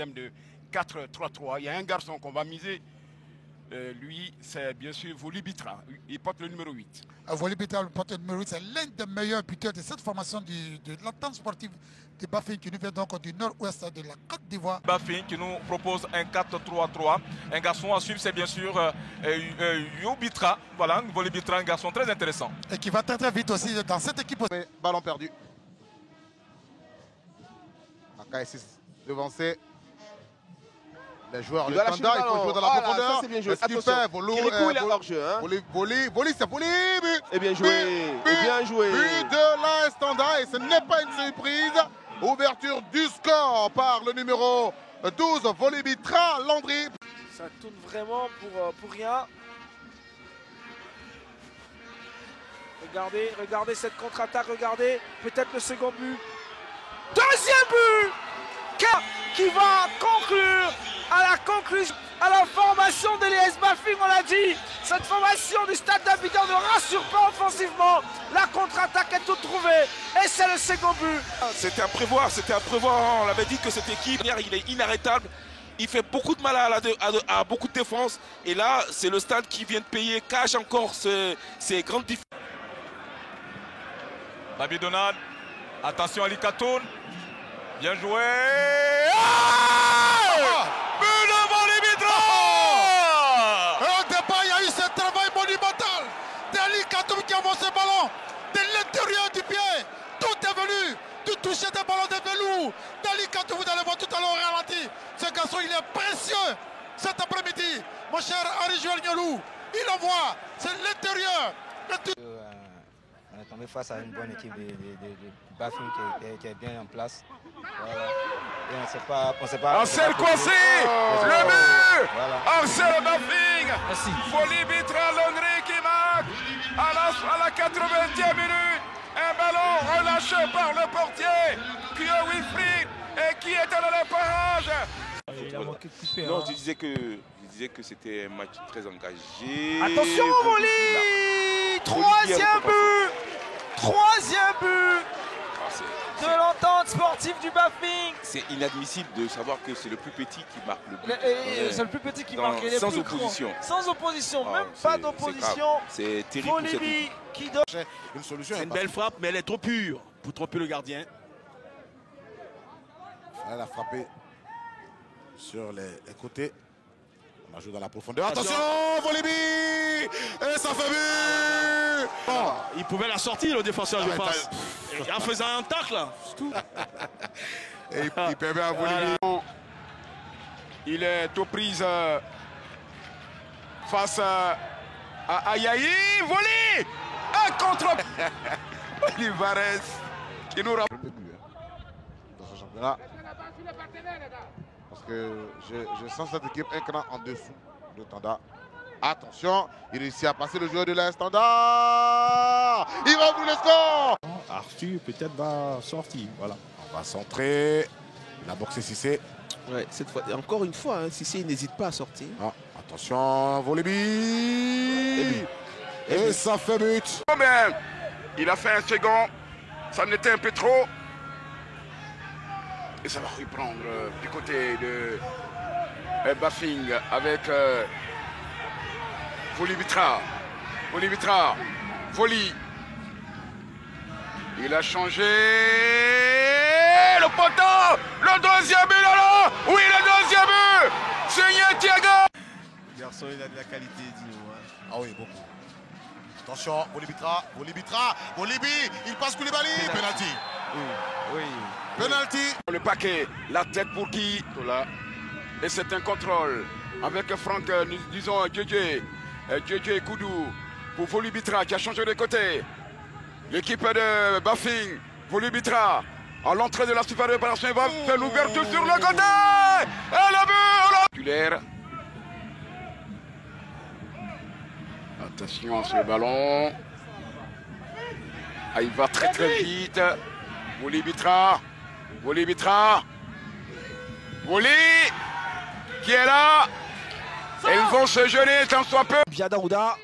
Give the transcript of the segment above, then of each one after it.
système de 4-3-3. Il y a un garçon qu'on va miser. Lui, c'est bien sûr Voli Bitra. Il porte le numéro 8. Voli Bitra, le porte le numéro 8, c'est l'un des meilleurs buteurs de cette formation de l'entente sportive de Bafing qui nous vient donc du nord-ouest de la Côte d'Ivoire. Bafing qui nous propose un 4-3-3. Un garçon à suivre, c'est bien sûr Yo Bitra. Voilà, Voli Bitra, un garçon très intéressant. Et qui va très très vite aussi dans cette équipe. Ballon perdu. KS6 devancé. Les joueurs, le standard, il faut jouer dans la profondeur. C'est bien joué. Attention, Kirikou, il est hors-jeu. Hein. Voli, c'est Voli. Et bien joué. Bien joué. But de la standard et ce n'est pas une surprise. Ouverture du score par le numéro 12, Voli Bitra, Landry. Ça tourne vraiment pour rien. Regardez cette contre-attaque, regardez peut-être le second but. Deuxième but qui va conclure à la formation de l'ES Bafing, on l'a dit. Cette formation du Stade d'Abidjan ne rassure pas offensivement. La contre-attaque est toute trouvée et c'est le second but. C'était à prévoir, on l'avait dit que cette équipe, il est inarrêtable. Il fait beaucoup de mal à beaucoup de défense. Et là, c'est le Stade qui vient de payer cash encore ses grandes difficultés. Babi Donald, attention Ali Katoun. Bien joué. But de Voli Bitra. Au départ, il y a eu ce travail monumental d'Ali Katoum qui avance ce ballon de l'intérieur du pied. Tout est venu de toucher des ballons de velours. d'Ali Katoum, vous allez voir tout à l'heure au ralenti. Ce garçon, il est précieux cet après-midi. Mon cher Ari-Joël Niolou, il envoie, c'est l'intérieur. On est tombé face à une bonne équipe de Bafing qui est bien en place. Voilà. Et on ne sait pas. Arsène Coissé, le but. Arsène Bafing. Merci. Voli Bitra, Landry qui marque à la 80e minute. Un ballon relâché par le portier, Kyo Wilfried, et qui était dans le parage. Il a manqué de couper. Non, je disais que c'était un match très engagé. Attention Voli. Troisième but de l'entente sportive du Bafing. C'est inadmissible de savoir que c'est le plus petit qui marque le but. C'est le plus petit qui marque. Sans opposition. Sans opposition, même pas d'opposition. C'est terrible. Voli qui donne Une solution. C'est une belle frappe, mais elle est trop pure pour tromper le gardien. Elle a frappé sur les côtés. On a joué dans la profondeur. Attention, Voli Bitra. Et ça fait but. Oh, il pouvait la sortir, le défenseur, je pense. En faisant un tacle, là. Et il permet à Voli Bitra. Il est aux prises face à Ayayi. Voli. Un contre Olivares qui nous rappelle dans ce championnat. Parce que je sens cette équipe un cran en dessous de Tanda. Attention, il réussit à passer le joueur de la Standard. Il va ouvrir le score. Arthur peut-être va sortir. Voilà. On va centrer. La boxe Cissé. Ouais, cette fois, encore une fois, hein, Cissé il n'hésite pas à sortir. Ah, attention, Voli Bitra. Et ça fait but. Oh ben, il a fait un second. Ça en était un peu trop. Et ça va reprendre du côté de Bafing avec Voli Bitra. Voli Bitra. Voli. Il a changé. Le poteau. Le deuxième but là. Oui, le deuxième but. C'est Thiago. Le garçon, il a de la qualité, Dino. Hein. Ah oui, beaucoup. Attention, Voli Bitra. Voli Bitra. Voli Bitra. Il passe Koulibaly. Penalty. Oui. Penalty. Le paquet, la tête pour qui? Et c'est un contrôle avec Franck, nous disons Djedje Koudou pour Voli Bitra qui a changé de côté. L'équipe de Bafing, Voli Bitra, à l'entrée de la super réparation, il va faire l'ouverture sur le côté. Et le but. Attention à ce ballon. Ah, il va très très vite. Voli Bitra. Voli Bitra. Voli qui est là. Ils vont se gêner tant soit peu. Biadaouda.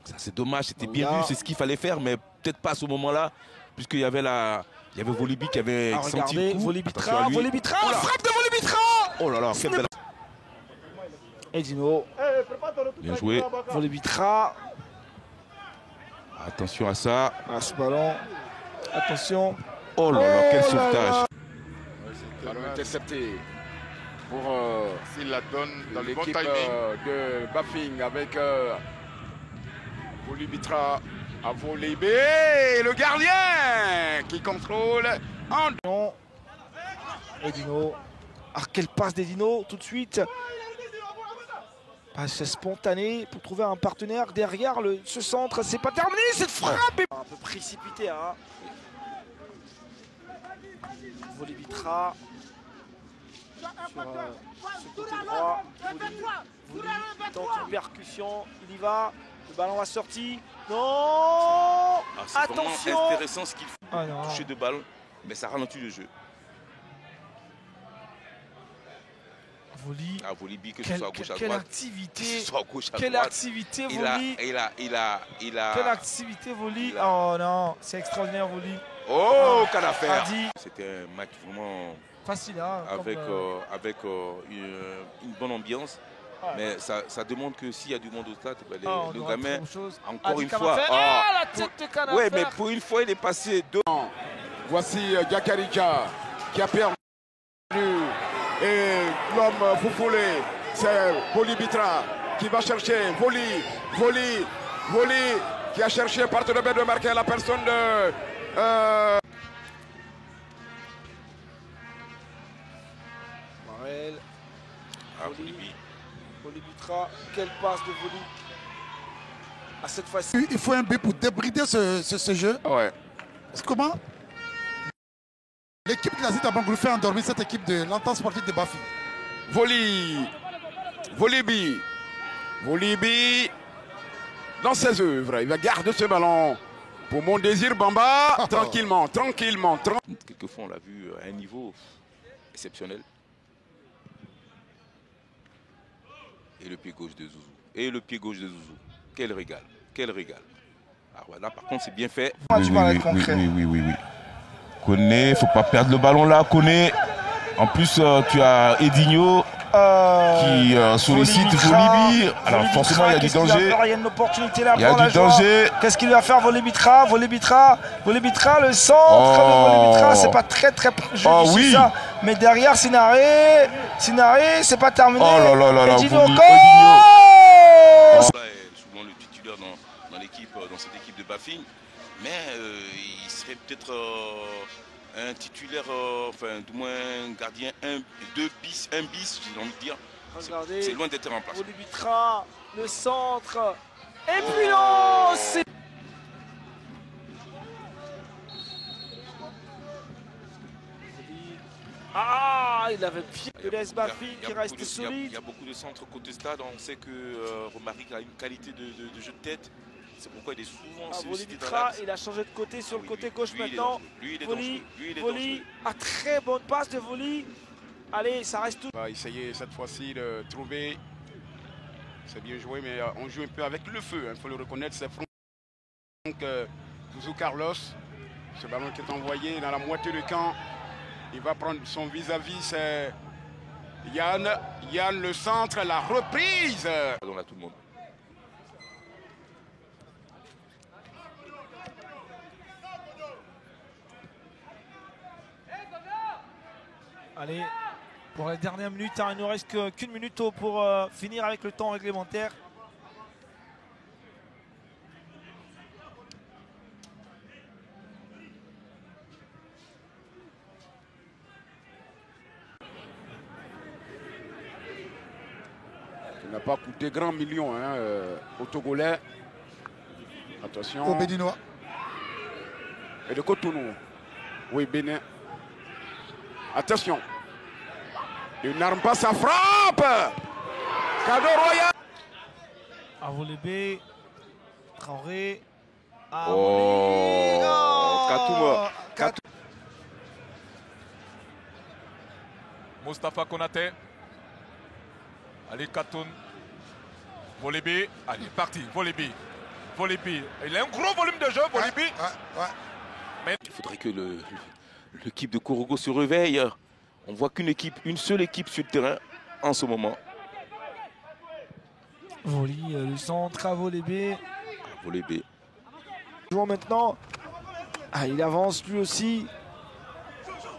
Ça c'est dommage, c'était bien vu, c'est ce qu'il fallait faire, mais peut-être pas à ce moment-là, puisqu'il y avait la Il y avait Volibi qui avait senti le coup. Volibitra, Volibitra, frappe de Volibitra. Oh là là, quelle belle... Edino. Bien joué. Volibitra. Attention à ça. À ce ballon. Attention. Oh là là, quel sauvetage. Ballon intercepté pour s'il la donne dans le bon l'équipe timing. de Bafing avec Volibitra à Volibé. Le gardien qui contrôle. Edino. Ah, quelle passe d'Edino tout de suite. Passe spontanée pour trouver un partenaire derrière ce centre. C'est pas terminé cette frappe. Un peu précipité. Hein. Volibitra. Sur ce côté droit. Voli tente une percussion. Il y va. Le ballon a sorti. Non. C'est attention. vraiment intéressant ce qu'il fait. Ah non. Toucher de balle, mais ça ralentit le jeu. Voli. Ah, Volibi, que ce soit à gauche, à quelle droite. activité. Que ce soit à gauche, à Quelle droite. activité, Il Voli. a... Quelle activité, Voli. Oh non, c'est extraordinaire, Voli. Oh, quelle affaire. Adi. C'était un match vraiment Facile, hein. avec une bonne ambiance. Ouais. Mais ça demande que s'il y a du monde au stade, ben le on gamin, autre chose. encore Adi une fois. Canafer. Ah, la tête de Canafer. Oui, mais pour une fois, il est passé deux. Voici Diakarija qui a perdu. Et l'homme foufoulé, c'est Volibitra qui va chercher. Voli qui a cherché par de de marquer la personne de... Morel. Volibi. Volibitra. Quelle passe de Voli. À cette fois-ci. Il faut un but pour débrider ce jeu. Ouais. Comment l'équipe de la Zita Bangoulou fait endormir cette équipe de l'entente sportive de Bafing. Volibi dans ses œuvres. Il va garder ce ballon pour mon désir Bamba. Tranquillement. Quelquefois, on l'a vu à un niveau exceptionnel. Et le pied gauche de Zouzou. Quel régal. Ah ouais, là, par contre, c'est bien fait. Oui. Koné, faut pas perdre le ballon là, Koné. En plus, tu as Edinho qui sollicite Volibi. Alors forcément, il y a du danger. Il y a une opportunité là. Il y a du danger. Qu'est-ce qu'il va faire Volibitra, le centre de Volibitra, c'est pas très judicieux ça. Mais derrière, Sinaré, c'est pas terminé. Oh là, Edinho Edinho. Souvent le titulaire dans cette équipe de Bafing. Mais il serait peut-être un titulaire, enfin du moins un gardien 1 bis, j'ai envie de dire. C'est loin d'être en place. Volibitra, le centre. Et puis non, c'est... Ah, il avait pied de l'AS Bafing qui reste solide. Il y a beaucoup de centres côté stade. On sait que Romaric a une qualité de jeu de tête. C'est pourquoi il est souvent sollicité dans l'axe. Il a changé de côté sur le côté gauche maintenant. Lui, il est dangereux. Voli, à très bonne passe de Voli. Allez, ça reste tout. On va essayer cette fois-ci de trouver. C'est bien joué, mais on joue un peu avec le feu. Il faut le reconnaître. C'est Franck Zouzou Carlos. Ce ballon qui est envoyé dans la moitié du camp. Il va prendre son vis-à-vis. C'est Yann. Yann, le centre, la reprise. On a tout le monde. Allez, pour les dernières minutes, il ne nous reste qu'une minute pour finir avec le temps réglementaire. Il n'a pas coûté grand million au Togolais. Attention. Au Béninois. Et de Cotonou. Oui, Bénin. Attention. Il n'arme pas sa frappe. Cadeau royal. Avolébé. Traoré. Katouma. Moustapha Konaté. Allez, Katoun. Volibi. Allez, parti. Volibi. Il a un gros volume de jeu, Volibi. Il faudrait que l'équipe de Korogo se réveille. On voit une seule équipe sur le terrain en ce moment. Voli, le centre à Volébé. Volébé. Jouant maintenant. Ah, il avance lui aussi.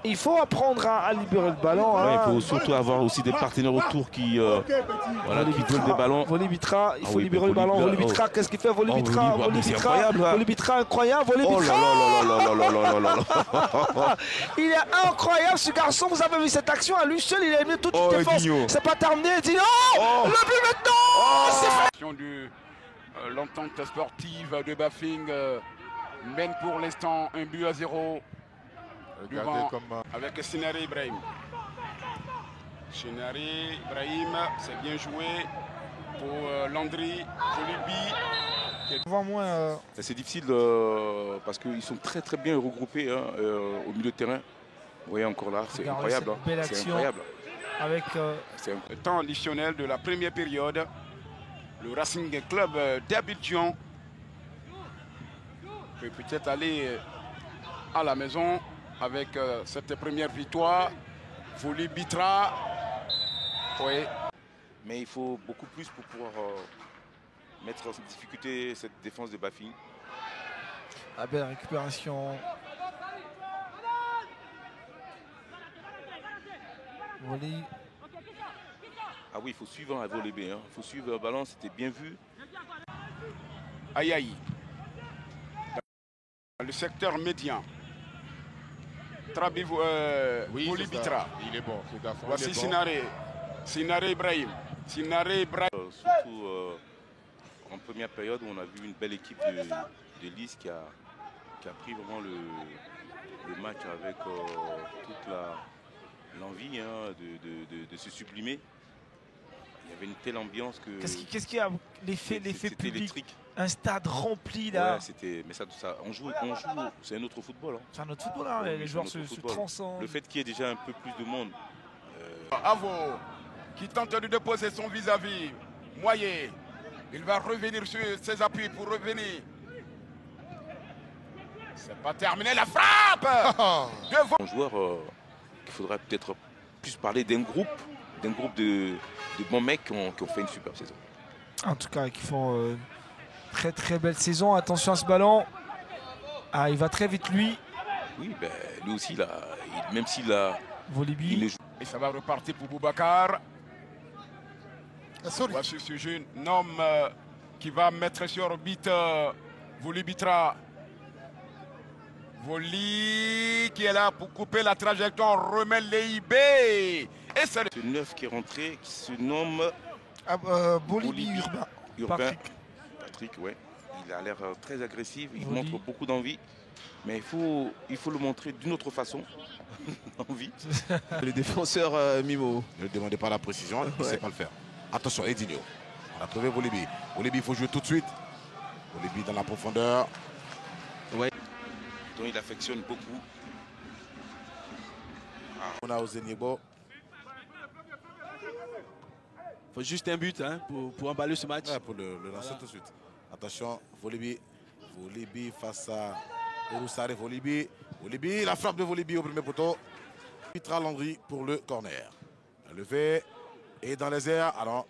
Il faut apprendre à libérer le ballon. Ouais, hein. il faut surtout avoir aussi des partenaires autour qui veulent des ballons. Volibitra, il faut oui, libérer le ballon. Volibitra, qu'est-ce qu'il fait Volibitra, Volibitra, incroyable. Volibitra. Oh là là. Il est incroyable ce garçon. Vous avez vu cette action à lui seul, il a mis toute une défense. C'est pas terminé. Dino, le but maintenant. C'est fait. De l'entente sportive de Bafing mène pour l'instant 1-0. Devant, avec Sinari Ibrahim. Sinari Ibrahim, c'est bien joué pour Landry, Volibi. C'est difficile parce qu'ils sont très bien regroupés au milieu de terrain. Vous voyez encore là, c'est incroyable. C'est incroyable. Avec le temps additionnel de la première période, le Racing Club d'Abidjan peut peut-être aller à la maison avec cette première victoire. Volibitra. Oui. Mais il faut beaucoup plus pour pouvoir mettre en difficulté cette défense de Bafing. La belle récupération. Voli. Ah oui, il faut suivre à Volébé. Il faut suivre le ballon, c'était bien vu. Aïe aïe. Dans le secteur médian. Volibitra. Il est bon, ce garçon. Voici Sinare Ibrahim. Surtout en première période où on a vu une belle équipe de Lys qui a pris vraiment le match avec toute l'envie de se sublimer. Il y avait une telle ambiance que... Qu'est-ce qu'il y a l'effet public électrique. Un stade rempli là. Ouais, mais ça, on joue c'est un autre football. Hein. C'est un autre football, hein. Les joueurs se transcendent. Le fait qu'il y ait déjà un peu plus de monde. Avo, qui tente de déposer son vis-à-vis. Moyer, il va revenir sur ses appuis pour revenir. C'est pas terminé, la frappe. Un joueur qu'il faudrait peut-être plus parler d'un groupe de bons mecs qui ont fait une super saison. En tout cas, qui font très belle saison. Attention à ce ballon. Ah, il va très vite lui. Oui, ben, lui aussi, même s'il a... Volibi. Et ça va repartir pour Boubacar. Voici ce jeune homme qui va mettre sur orbite Volibitra. Voli qui est là pour couper la trajectoire. Remet l'EIB. Et c'est ce neuf qui est rentré, qui se nomme... Volibi Urbain. Patrick, ouais. Il a l'air très agressif, il montre beaucoup d'envie. Mais il faut le montrer d'une autre façon. Envie. Les défenseurs Mimo. Ne demandez pas la précision, il ne sait pas le faire. Attention, Edinho. On a trouvé Volibi. Volibi, il faut jouer tout de suite. Volibi dans la profondeur. Ouais. Donc il affectionne beaucoup. On a Ozeniebo. Il faut juste un but pour emballer ce match. Ouais, pour le lancer tout de suite. Attention, Volibi. Volibi face à Roussare. Volibi, la frappe de Volibi au premier poteau. Pitra Landry pour le corner. Levé et dans les airs. Alors,